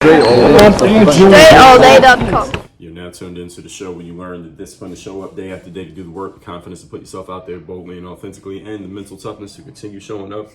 DreAllDay.com. You're now tuned into the show where you learn the discipline to show up day after day to do the work, the confidence to put yourself out there boldly and authentically, and the mental toughness to continue showing up,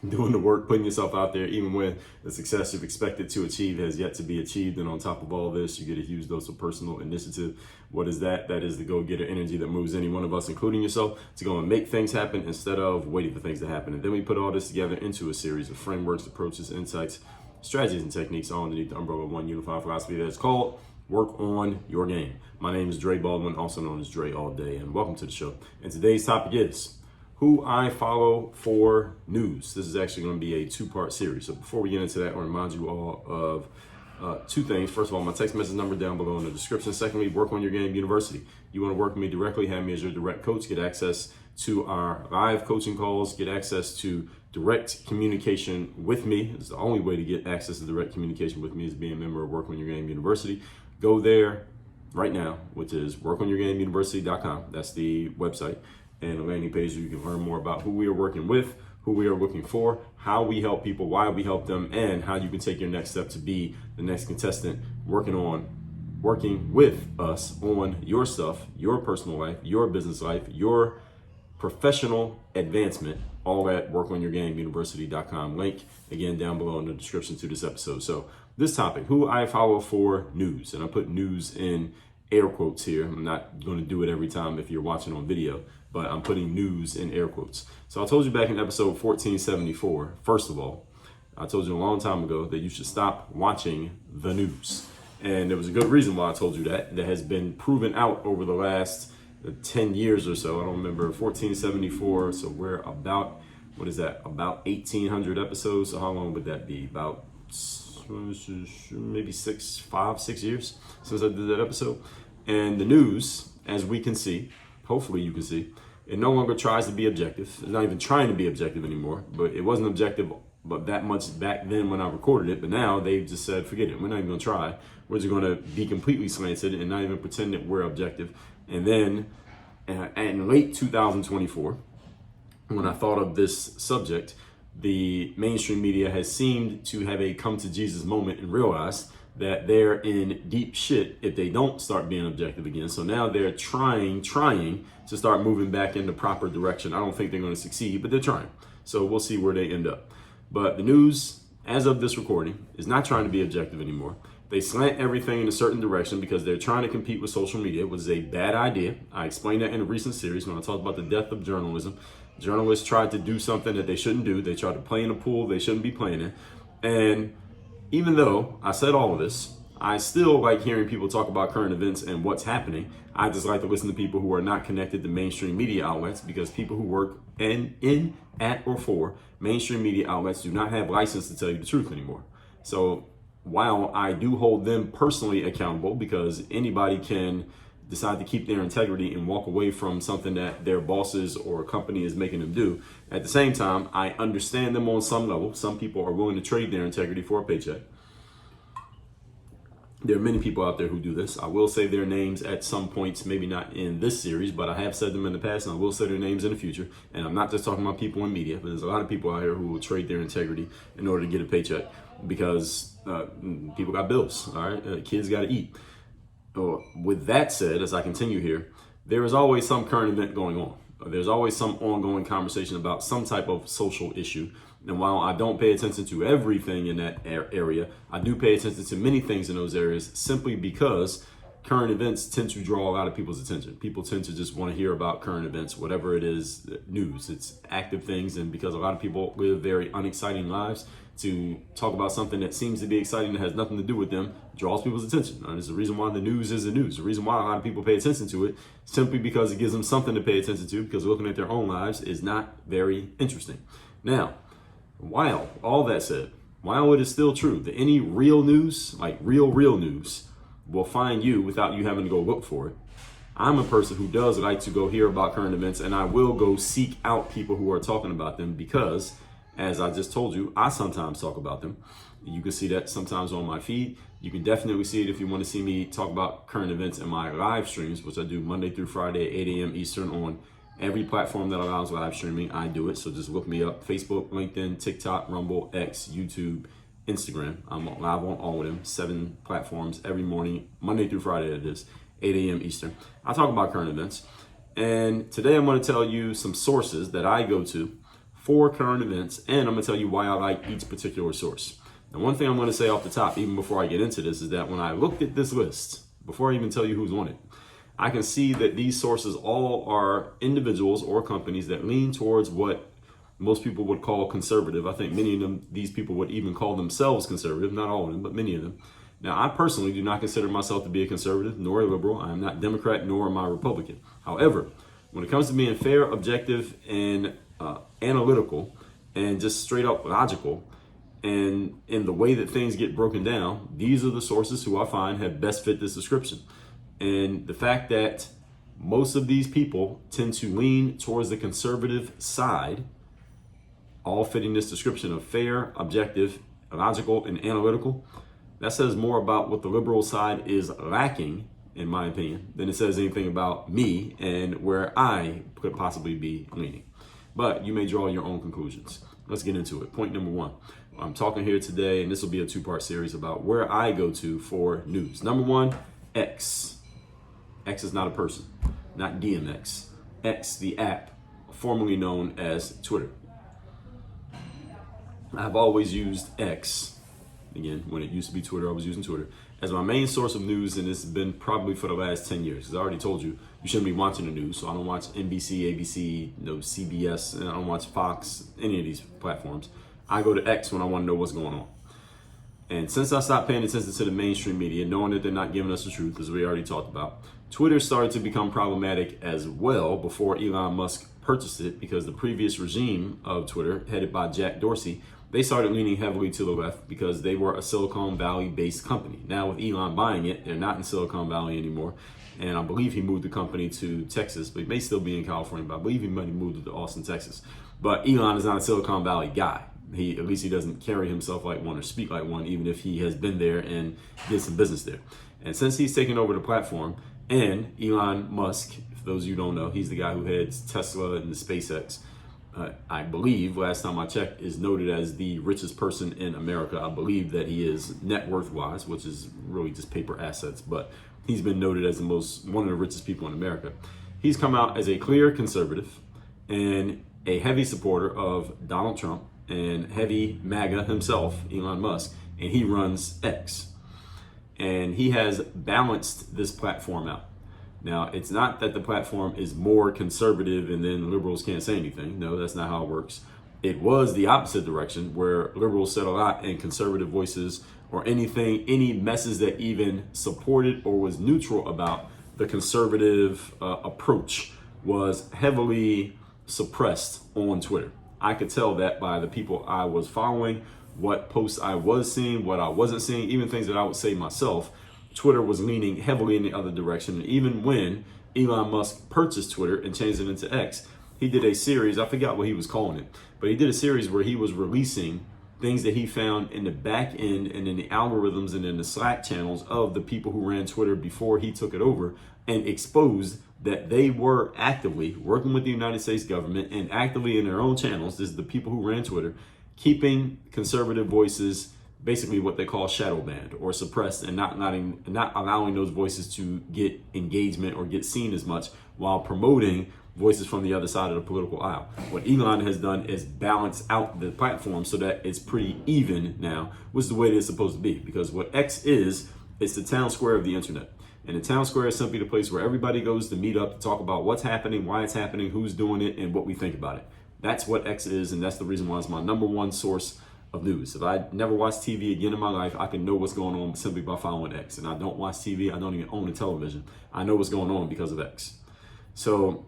doing the work, putting yourself out there, even when the success you've expected to achieve has yet to be achieved. And on top of all this, you get a huge dose of personal initiative. What is that? That is the go-getter energy that moves any one of us, including yourself, to go and make things happen instead of waiting for things to happen. And then we put all this together into a series of frameworks, approaches, insights, strategies, and techniques all underneath the umbrella of one unified philosophy that is called Work on Your Game. My name is Dre Baldwin, also known as Dre All Day, and welcome to the show. And today's topic is who I follow for news. This is actually going to be a two-part series. So before we get into that, I want to remind you all of two things. First of all, my text message number down below in the description. Secondly, Work on Your Game University. You want to work with me directly, have me as your direct coach, get access to our live coaching calls, get access to direct communication with me. It's the only way to get access to direct communication with me is being a member of Work on Your Game University. Go there right now, which is workonyourgameuniversity.com. That's the website and the landing page where you can learn more about who we are working with, who we are looking for, how we help people, why we help them, and how you can take your next step to be the next contestant working with us on your stuff, your personal life, your business life, your professional advancement, all at workonyourgameuniversity.com. Link again down below in the description to this episode. So this topic, who I follow for news, and I put news in air quotes here. I'm not going to do it every time if you're watching on video, but I'm putting news in air quotes. So I told you back in episode 1474, first of all, I told you a long time ago that you should stop watching the news. And there was a good reason why I told you that. That has been proven out over the last 10 years or so. I don't remember, 1474. So we're about, what is that? About 1,800 episodes. So how long would that be? About maybe 5-6 years since I did that episode. And the news, as we can see, hopefully you can see, it no longer tries to be objective. It's not even trying to be objective anymore, but it wasn't objective but that much back then when I recorded it. But now they've just said, forget it. We're not even going to try. We're just going to be completely slanted and not even pretend that we're objective. And then in late 2024, when I thought of this subject, the mainstream media has seemed to have a come to Jesus moment and realize that they're in deep shit if they don't start being objective again. So now they're trying to start moving back in the proper direction. I don't think they're going to succeed, but they're trying. So we'll see where they end up. But the news, as of this recording, is not trying to be objective anymore. They slant everything in a certain direction because they're trying to compete with social media, which is a bad idea. I explained that in a recent series when I talked about the death of journalism. Journalists tried to do something that they shouldn't do. They tried to play in a pool they shouldn't be playing in. And even though I said all of this, I still like hearing people talk about current events and what's happening. I just like to listen to people who are not connected to mainstream media outlets, because people who work in, at, or for mainstream media outlets do not have license to tell you the truth anymore. So while I do hold them personally accountable, because anybody can decide to keep their integrity and walk away from something that their bosses or company is making them do, at the same time, I understand them on some level. Some people are willing to trade their integrity for a paycheck. There are many people out there who do this. I will say their names at some points, maybe not in this series, but I have said them in the past, and I will say their names in the future. And I'm not just talking about people in media, but there's a lot of people out here who will trade their integrity in order to get a paycheck, because people got bills, all right? Kids got to eat. With that said, as I continue here, there is always some current event going on. There's always some ongoing conversation about some type of social issue. And while I don't pay attention to everything in that area, I do pay attention to many things in those areas, simply because current events tend to draw a lot of people's attention. People tend to just want to hear about current events, whatever it is, news. It's active things. And because a lot of people live very unexciting lives, to talk about something that seems to be exciting that has nothing to do with them draws people's attention. There's a reason why the news is the news. The reason why a lot of people pay attention to it, simply because it gives them something to pay attention to, because looking at their own lives is not very interesting. Now, while all that said, while it is still true that any real news, like real news, will find you without you having to go look for it, I'm a person who does like to go hear about current events, and I will go seek out people who are talking about them, because as I just told you, I sometimes talk about them. You can see that sometimes on my feed. You can definitely see it if you want to see me talk about current events in my live streams, which I do Monday through Friday, 8 a.m. Eastern on every platform that allows live streaming. I do it. So just look me up: Facebook, LinkedIn, TikTok, Rumble, X, YouTube, Instagram. I'm live on all of them, 7 platforms every morning, Monday through Friday it is, 8 a.m. Eastern. I talk about current events. And today I'm going to tell you some sources that I go to for current events, and I'm going to tell you why I like each particular source. Now, one thing I'm going to say off the top, even before I get into this, is that when I looked at this list, before I even tell you who's on it, I can see that these sources all are individuals or companies that lean towards what most people would call conservative. I think many of them, these people would even call themselves conservative, not all of them, but many of them. Now, I personally do not consider myself to be a conservative nor a liberal. I am not Democrat nor am I Republican. However, when it comes to being fair, objective, and analytical, and just straight up logical, and in the way that things get broken down, these are the sources who I find have best fit this description. And the fact that most of these people tend to lean towards the conservative side, all fitting this description of fair, objective, logical, and analytical, that says more about what the liberal side is lacking, in my opinion, than it says anything about me and where I could possibly be leaning. But you may draw your own conclusions. Let's get into it. Point number 1. I'm talking here today, and this will be a 2-part series about where I go to for news. Number 1, X. X is not a person, not DMX. X, the app, formerly known as Twitter. I've always used X. Again, when it used to be Twitter, I was using Twitter as my main source of news, and it's been probably for the last 10 years. Because I already told you, you shouldn't be watching the news. So I don't watch NBC, ABC, CBS, and I don't watch Fox, any of these platforms. I go to X when I want to know what's going on. And since I stopped paying attention to the mainstream media, knowing that they're not giving us the truth, as we already talked about, Twitter started to become problematic as well before Elon Musk purchased it, because the previous regime of Twitter, headed by Jack Dorsey, they started leaning heavily to the left because they were a Silicon Valley-based company. Now with Elon buying it, they're not in Silicon Valley anymore. And I believe he moved the company to Texas, but he may still be in California, but I believe he might have moved to Austin, Texas. But Elon is not a Silicon Valley guy. At least he doesn't carry himself like one or speak like one, even if he has been there and did some business there. And since he's taken over the platform, and Elon Musk, for those of you who don't know, he's the guy who heads Tesla and the SpaceX, I believe, last time I checked, is noted as the richest person in America. I believe that he is net worth wise, which is really just paper assets, but he's been noted as one of the richest people in America. He's come out as a clear conservative and a heavy supporter of Donald Trump and heavy MAGA himself, Elon Musk, and he runs X. And he has balanced this platform out. Now, it's not that the platform is more conservative and then liberals can't say anything. No, that's not how it works. It was the opposite direction, where liberals said a lot and conservative voices or any message that even supported or was neutral about the conservative approach was heavily suppressed on Twitter. I could tell that by the people I was following, what posts I was seeing, what I wasn't seeing, even things that I would say myself. Twitter was leaning heavily in the other direction. And even when Elon Musk purchased Twitter and changed it into X, he did a series, I forgot what he was calling it, but he did a series where he was releasing things that he found in the back end and in the algorithms and in the Slack channels of the people who ran Twitter before he took it over, and exposed that they were actively working with the United States government and actively in their own channels, this is the people who ran Twitter, keeping conservative voices basically what they call shadow banned or suppressed, and not allowing those voices to get engagement or get seen as much, while promoting voices from the other side of the political aisle. What Elon has done is balance out the platform so that it's pretty even now, which is the way it is supposed to be. Because what X is, it's the town square of the internet. And the town square is simply the place where everybody goes to meet up to talk about what's happening, why it's happening, who's doing it, and what we think about it. That's what X is, and that's the reason why it's my number 1 source of news. If I never watch TV again in my life, I can know what's going on simply by following X. And I don't watch TV. I don't even own a television. I know what's going on because of X. So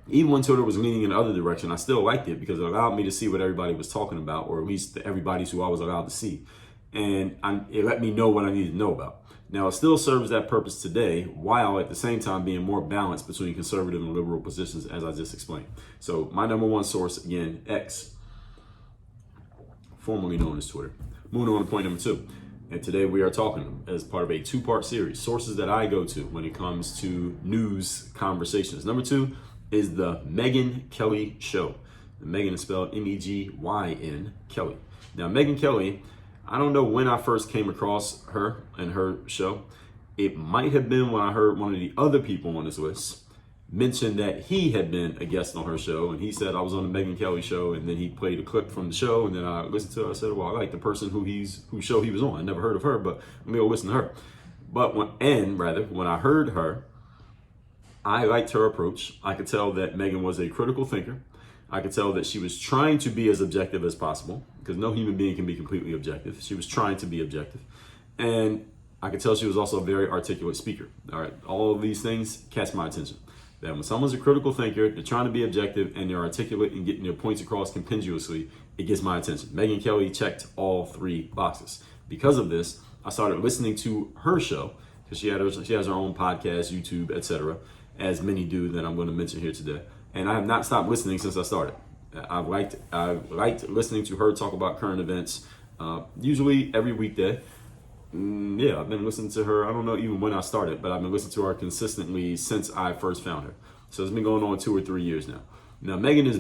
even when Twitter was leaning in the other direction, I still liked it because it allowed me to see what everybody was talking about, or at least everybody's who I was allowed to see. And it let me know what I needed to know about. Now, it still serves that purpose today, while at the same time being more balanced between conservative and liberal positions, as I just explained. So my number 1 source, again, X, formerly known as Twitter. Moving on to point number 2. And today we are talking as part of a 2-part series, sources that I go to when it comes to news conversations. Number 2 is the Megyn Kelly Show. The Megyn is spelled Megyn Kelly. Now, Megyn Kelly, I don't know when I first came across her and her show. It might have been when I heard one of the other people on this list mention that he had been a guest on her show, and he said I was on the Megyn Kelly show, and then he played a clip from the show, and then I listened to it. I said, well, I like the person whose show he was on. I never heard of her, but let me go listen to her. But when I heard her, I liked her approach. I could tell that Megyn was a critical thinker. I could tell that she was trying to be as objective as possible, because no human being can be completely objective. She was trying to be objective. And I could tell she was also a very articulate speaker. All right, all of these things catch my attention. That when someone's a critical thinker, they're trying to be objective, and they're articulate and getting their points across continuously, it gets my attention. Megyn Kelly checked all three boxes. Because of this, I started listening to her show, because she has her own podcast, YouTube, etc., as many do that I'm going to mention here today. And I have not stopped listening since I started. I've liked listening to her talk about current events, usually every weekday. I've been listening to her, I don't know even when I started, but I've been listening to her consistently since I first found her. So it's been going on 2 or 3 years now. Now, Megyn is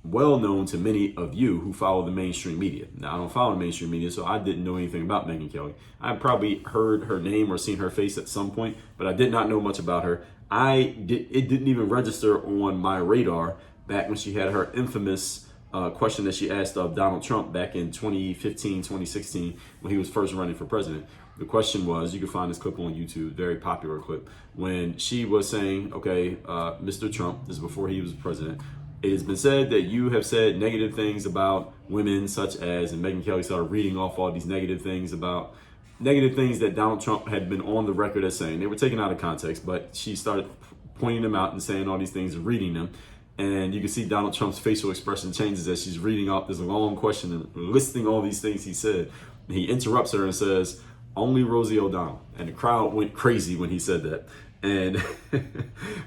well known to many of you who follow the mainstream media. Now, I don't follow the mainstream media, so I didn't know anything about Megyn Kelly. I probably heard her name or seen her face at some point, but I did not know much about her. It didn't even register on my radar back when she had her infamous question that she asked of Donald Trump back in 2015, 2016, when he was first running for president. The question was, you can find this clip on YouTube, very popular clip, when she was saying, okay, Mr. Trump, this is before he was president, it has been said that you have said negative things about women, such as, and Megyn Kelly started reading off all these negative things that Donald Trump had been on the record as saying. They were taken out of context, but she started pointing them out and saying all these things and reading them. And you can see Donald Trump's facial expression changes as she's reading off this long question and listing all these things he said. And he interrupts her and says, only Rosie O'Donnell. And the crowd went crazy when he said that. And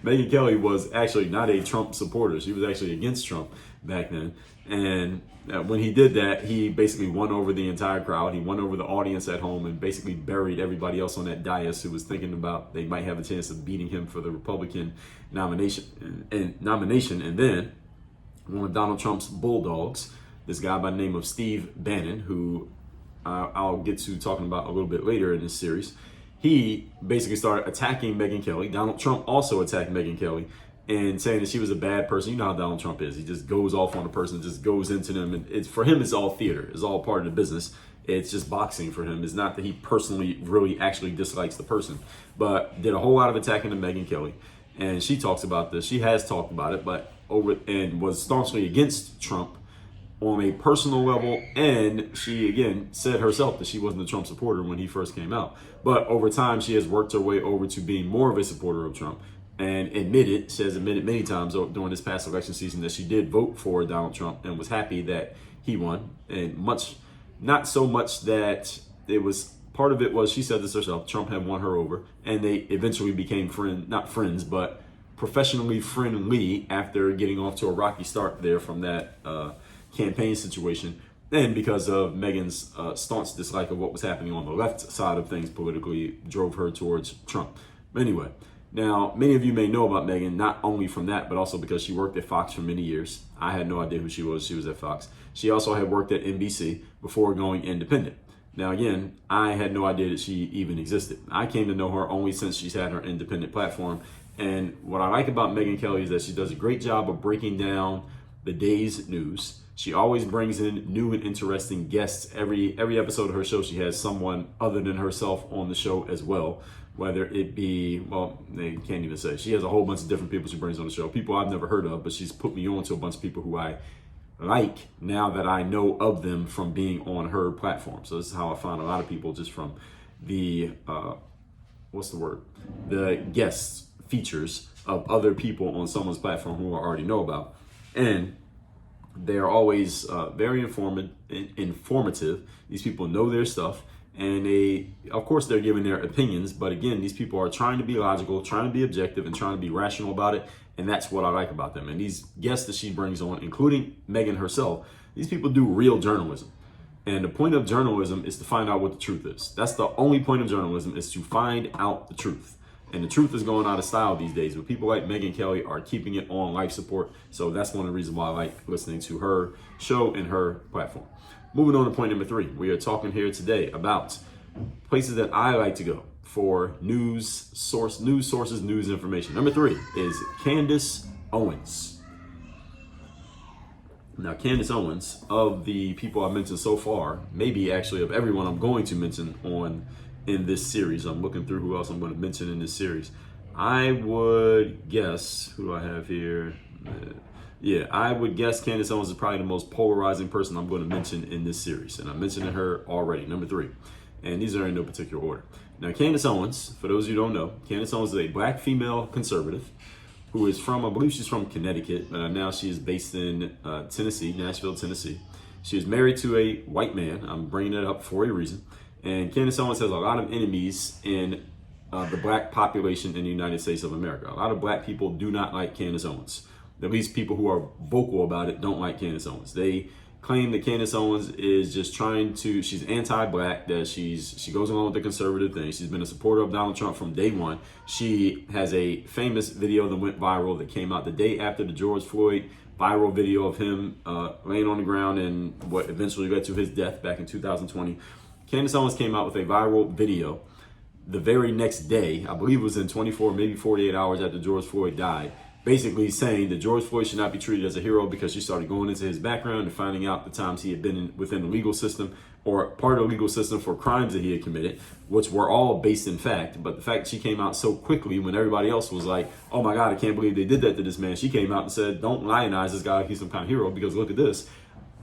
Megyn Kelly was actually not a Trump supporter. She was actually against Trump back then. And when he did that, he basically won over the entire crowd. He won over the audience at home and basically buried everybody else on that dais who was thinking about they might have a chance of beating him for the Republican nomination. And then one of Donald Trump's bulldogs, this guy by the name of Steve Bannon, who I'll get to talking about a little bit later in this series, he basically started attacking Megyn Kelly. Donald Trump also attacked Megyn Kelly and saying that she was a bad person. You know how Donald Trump is. He just goes off on a person, just goes into them. And for him, it's all theater. It's all part of the business. It's just boxing for him. It's not that he personally really actually dislikes the person, but did a whole lot of attacking to Megyn Kelly. And she talks about this. She has talked about it, but and was staunchly against Trump on a personal level, and she again said herself that she wasn't a Trump supporter when he first came out. But over time, she has worked her way over to being more of a supporter of Trump, and she has admitted many times during this past election season that she did vote for Donald Trump and was happy that he won. And not so much that it was, part of it was, she said this herself, Trump had won her over, and they eventually became not friends, but professionally friendly after getting off to a rocky start there from that campaign situation, and because of Megyn's staunch dislike of what was happening on the left side of things politically, drove her towards Trump. Anyway, now many of you may know about Megyn not only from that, but also because she worked at Fox for many years. I had no idea who she was. She was at Fox. She also had worked at NBC before going independent. Now again, I had no idea that she even existed. I came to know her only since she's had her independent platform. And what I like about Megyn Kelly is that she does a great job of breaking down the day's news. She always brings in new and interesting guests. Every episode of her show, she has someone other than herself on the show as well. Whether it be, well, they can't even say. She has a whole bunch of different people she brings on the show. People I've never heard of, but she's put me on to a bunch of people who I like now that I know of them from being on her platform. So this is how I find a lot of people, just from the, the guest features of other people on someone's platform who I already know about. And they're always very informative. These people know their stuff, and of course, they're giving their opinions. But again, these people are trying to be logical, trying to be objective, and trying to be rational about it. And that's what I like about them. And these guests that she brings on, including Megyn herself, these people do real journalism. And the point of journalism is to find out what the truth is. That's the only point of journalism, is to find out the truth. And the truth is going out of style these days, but people like Megyn Kelly are keeping it on life support. So that's one of the reasons why I like listening to her show and her platform. moving on to point number 3. We are talking here today about places that I like to go for news sources, news information. Number 3 is Candace Owens. Now, Candace Owens, of the people I've mentioned so far, maybe actually of everyone I'm going to mention in this series, I'm looking through who else I'm going to mention in this series. I would guess, who do I have here? I would guess Candace Owens is probably the most polarizing person I'm going to mention in this series. And I'm mentioning her already, number 3. And these are in no particular order. Now, Candace Owens, for those of you who don't know, Candace Owens is a black female conservative who is from, I believe she's from Connecticut. Now she is based in Tennessee, Nashville, Tennessee. She is married to a white man. I'm bringing it up for a reason. And Candace Owens has a lot of enemies in the black population in the United States of America. A lot of black people do not like Candace Owens. At least people who are vocal about it don't like Candace Owens. They claim that Candace Owens is just she's anti-black, that she goes along with the conservative thing. She's been a supporter of Donald Trump from day one. She has a famous video that went viral that came out the day after the George Floyd viral video of him laying on the ground and what eventually led to his death back in 2020. Candace Owens came out with a viral video the very next day, I believe it was in 24, maybe 48 hours after George Floyd died, basically saying that George Floyd should not be treated as a hero because she started going into his background and finding out the times he had been within the legal system or part of the legal system for crimes that he had committed, which were all based in fact. But the fact that she came out so quickly when everybody else was like, oh my God, I can't believe they did that to this man. She came out and said, don't lionize this guy like he's some kind of hero because look at this.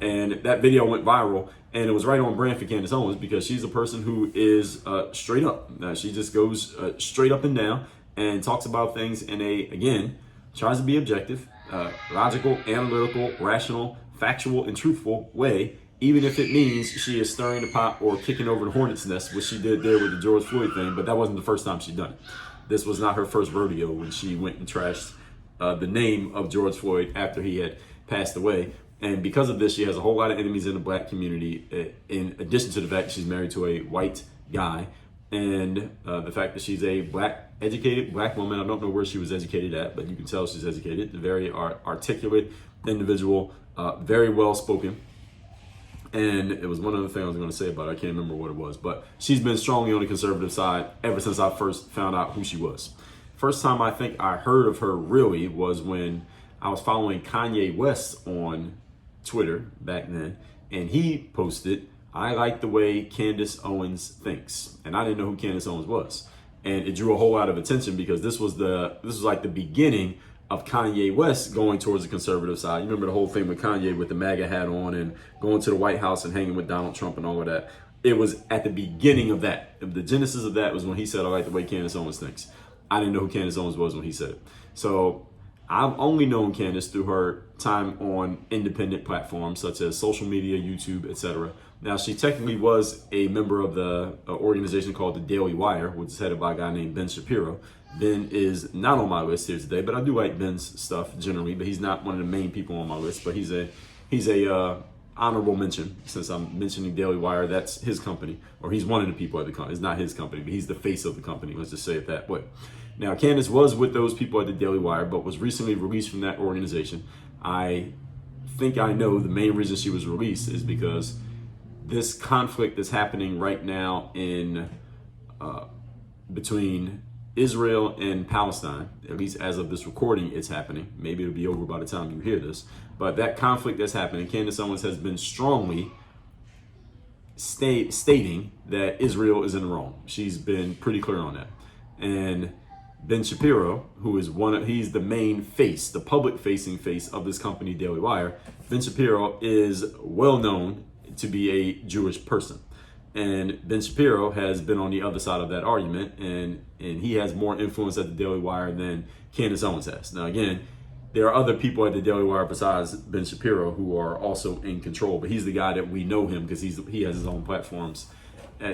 And that video went viral, and it was right on brand for Candace Owens because she's a person who is straight up. She just goes straight up and down and talks about things in tries to be objective, logical, analytical, rational, factual, and truthful way, even if it means she is stirring the pot or kicking over the hornet's nest, which she did there with the George Floyd thing, but that wasn't the first time she'd done it. This was not her first rodeo when she went and trashed the name of George Floyd after he had passed away. And because of this, she has a whole lot of enemies in the black community, in addition to the fact that she's married to a white guy. And the fact that she's a educated black woman. I don't know where she was educated at, but you can tell she's educated. A very articulate individual, very well spoken. And it was one other thing I was going to say about her. I can't remember what it was, but she's been strongly on the conservative side ever since I first found out who she was. First time I think I heard of her really was when I was following Kanye West on Twitter back then, and he posted, I like the way Candace Owens thinks. And I didn't know who Candace Owens was. And it drew a whole lot of attention because this was like the beginning of Kanye West going towards the conservative side. You remember the whole thing with Kanye with the MAGA hat on and going to the White House and hanging with Donald Trump and all of that. It was at the beginning of that. The genesis of that was when he said, I like the way Candace Owens thinks. I didn't know who Candace Owens was when he said it. So I've only known Candace through her time on independent platforms such as social media, YouTube, etc. Now, she technically was a member of the organization called the Daily Wire, which is headed by a guy named Ben Shapiro. Ben is not on my list here today, but I do like Ben's stuff generally, but he's not one of the main people on my list, but he's a honorable mention. Since I'm mentioning Daily Wire, that's his company, or he's one of the people at the company. It's not his company, but he's the face of the company. Let's just say it that way. Now, Candace was with those people at the Daily Wire, but was recently released from that organization. I think I know the main reason she was released is because this conflict that's happening right now in between Israel and Palestine, at least as of this recording, it's happening. Maybe it'll be over by the time you hear this. But that conflict that's happening, Candace Owens has been strongly stating that Israel is in the wrong. She's been pretty clear on that. And Ben Shapiro, who is he's the main face, the public-facing face of this company, Daily Wire. Ben Shapiro is well known to be a Jewish person. And Ben Shapiro has been on the other side of that argument, and he has more influence at the Daily Wire than Candace Owens has. Now, again, there are other people at the Daily Wire besides Ben Shapiro who are also in control, but he's the guy that we know him because he has his own platforms.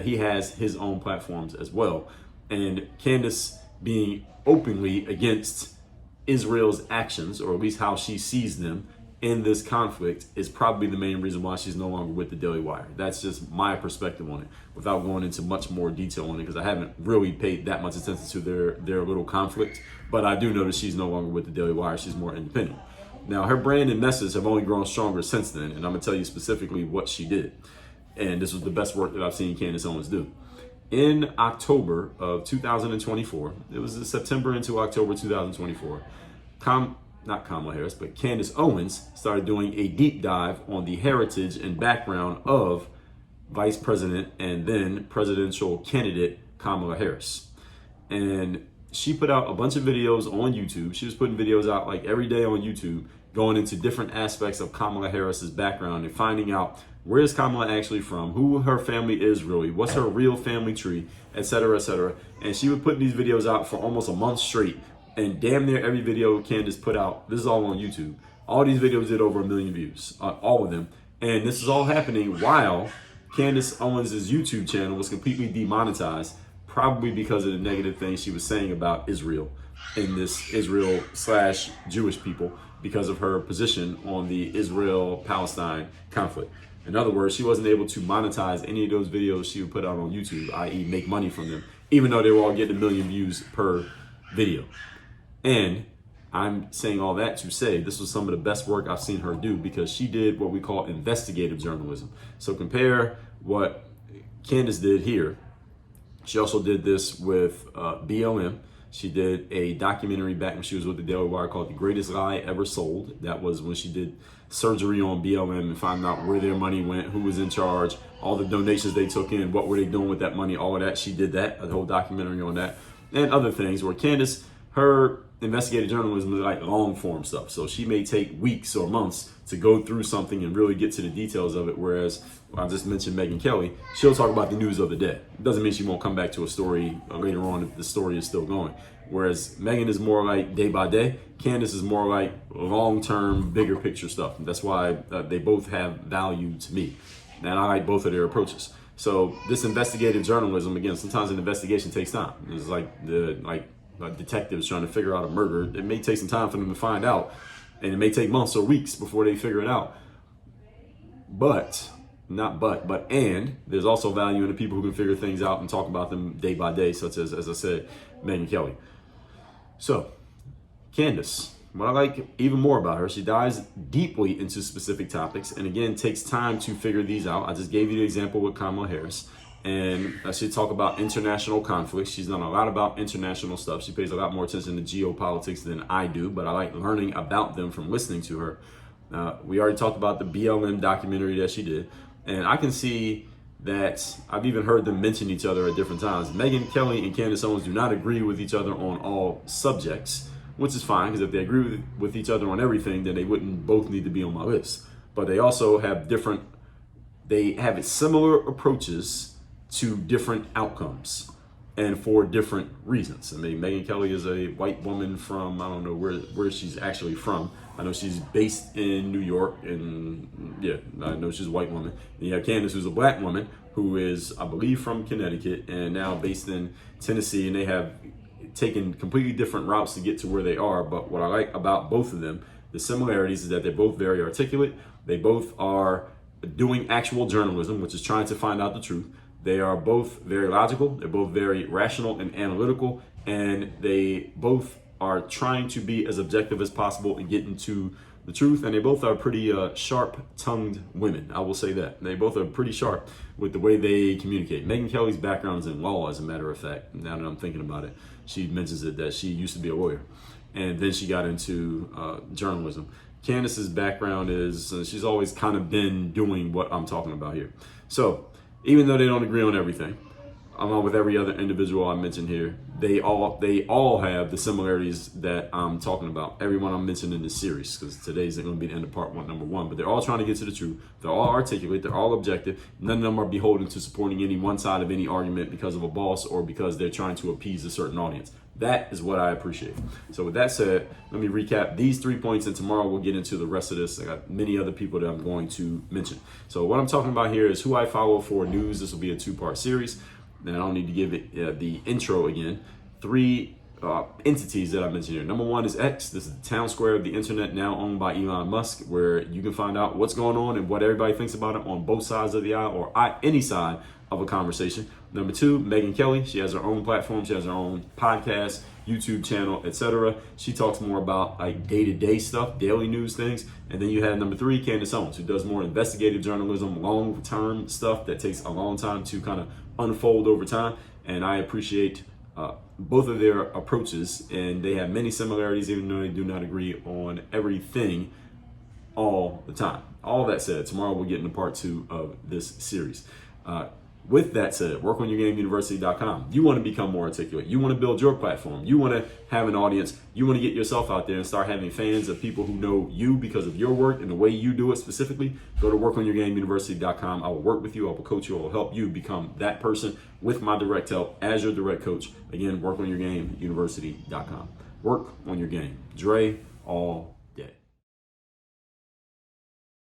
He has his own platforms as well. And Candace being openly against Israel's actions, or at least how she sees them in this conflict, is probably the main reason why she's no longer with the Daily Wire. That's just my perspective on it, without going into much more detail on it, because I haven't really paid that much attention to their little conflict. But I do know that she's no longer with the Daily Wire. She's more independent. Now, her brand and message have only grown stronger since then, and I'm going to tell you specifically what she did. And this was the best work that I've seen Candace Owens do. In October of 2024, it was September into October 2024, not Kamala Harris, but Candace Owens started doing a deep dive on the heritage and background of Vice President and then presidential candidate Kamala Harris. And she put out a bunch of videos on YouTube. She was putting videos out like every day on YouTube, going into different aspects of Kamala Harris's background and finding out where is Kamala actually from, who her family is really, what's her real family tree, etc., etc. And she would put these videos out for almost a month straight. And damn near every video Candace put out, this is all on YouTube. All these videos did over 1 million views, all of them. And this is all happening while Candace Owens' YouTube channel was completely demonetized, probably because of the negative things she was saying about Israel and this Israel/Jewish people because of her position on the Israel-Palestine conflict. In other words, she wasn't able to monetize any of those videos she would put out on YouTube, i.e. make money from them, even though they were all getting 1 million views per video. And I'm saying all that to say this was some of the best work I've seen her do because she did what we call investigative journalism. So compare what Candace did here. She also did this with BLM. She did a documentary back when she was with the Daily Wire called The Greatest Lie Ever Sold. That was when she did surgery on BLM and found out where their money went, who was in charge, all the donations they took in, what were they doing with that money, all of that. She did that, a whole documentary on that, and other things where Candace, her investigative journalism is like long form stuff. So she may take weeks or months to go through something and really get to the details of it. Whereas I just mentioned Megyn Kelly, she'll talk about the news of the day. It doesn't mean she won't come back to a story later on if the story is still going. Whereas Megyn is more like day by day. Candace is more like long-term, bigger picture stuff. And that's why they both have value to me. And I like both of their approaches. So this investigative journalism, again, sometimes an investigation takes time. It's like detectives trying to figure out a murder. It may take some time for them to find out, and it may take months or weeks before they figure it out. And there's also value in the people who can figure things out and talk about them day by day, such as I said, Megyn Kelly. So, Candace, what I like even more about her, she dives deeply into specific topics, and again, takes time to figure these out. I just gave you the example with Kamala Harris. And she talk about international conflicts. She's done a lot about international stuff. She pays a lot more attention to geopolitics than I do, but I like learning about them from listening to her. We already talked about the BLM documentary that she did. And I can see that I've even heard them mention each other at different times. Megyn Kelly and Candace Owens do not agree with each other on all subjects, which is fine, because if they agree with each other on everything, then they wouldn't both need to be on my list. But they also have similar approaches to different outcomes and for different reasons. I mean, Megyn Kelly is a white woman from, I don't know where she's actually from. I know she's based in New York, and yeah, I know she's a white woman. And you have Candace, who's a black woman, who is, I believe, from Connecticut and now based in Tennessee, and they have taken completely different routes to get to where they are. But what I like about both of them, the similarities is that they're both very articulate. They both are doing actual journalism, which is trying to find out the truth. They are both very logical. They're both very rational and analytical, and they both are trying to be as objective as possible and get into the truth. And they both are pretty sharp-tongued women. I will say that. They both are pretty sharp with the way they communicate. Megyn Kelly's background is in law, as a matter of fact. Now that I'm thinking about it, she mentions it that she used to be a lawyer, and then she got into journalism. Candace's background is she's always kind of been doing what I'm talking about here. So even though they don't agree on everything, along with every other individual I mentioned here, they all have the similarities that I'm talking about. Everyone I'm mentioning in this series, because today's going to be the end of part one, number one. But they're all trying to get to the truth. They're all articulate. They're all objective. None of them are beholden to supporting any one side of any argument because of a boss or because they're trying to appease a certain audience. That is what I appreciate. So with that said, let me recap these 3 points, and tomorrow we'll get into the rest of this. I got many other people that I'm going to mention. So what I'm talking about here is who I follow for news. This will be a 2-part series. And I don't need to give it the intro again. 3 entities that I mentioned here. Number 1 is X. This is the town square of the internet, now owned by Elon Musk, where you can find out what's going on and what everybody thinks about it on both sides of the aisle, or any side of a conversation. Number 2, Megyn Kelly. She has her own platform. She has her own podcast, YouTube channel, etc. She talks more about like day-to-day stuff, daily news things. And then you have number 3, Candace Owens, who does more investigative journalism, long-term stuff that takes a long time to kind of unfold over time. And I appreciate both of their approaches, and they have many similarities, even though they do not agree on everything all the time. All that said, tomorrow we'll get into part 2 of this series. With that said, workonyourgameuniversity.com. You want to become more articulate. You want to build your platform. You want to have an audience. You want to get yourself out there and start having fans of people who know you because of your work and the way you do it specifically. Go to workonyourgameuniversity.com. I will work with you. I will coach you. I will help you become that person with my direct help as your direct coach. Again, workonyourgameuniversity.com. Work on your game. Dre, all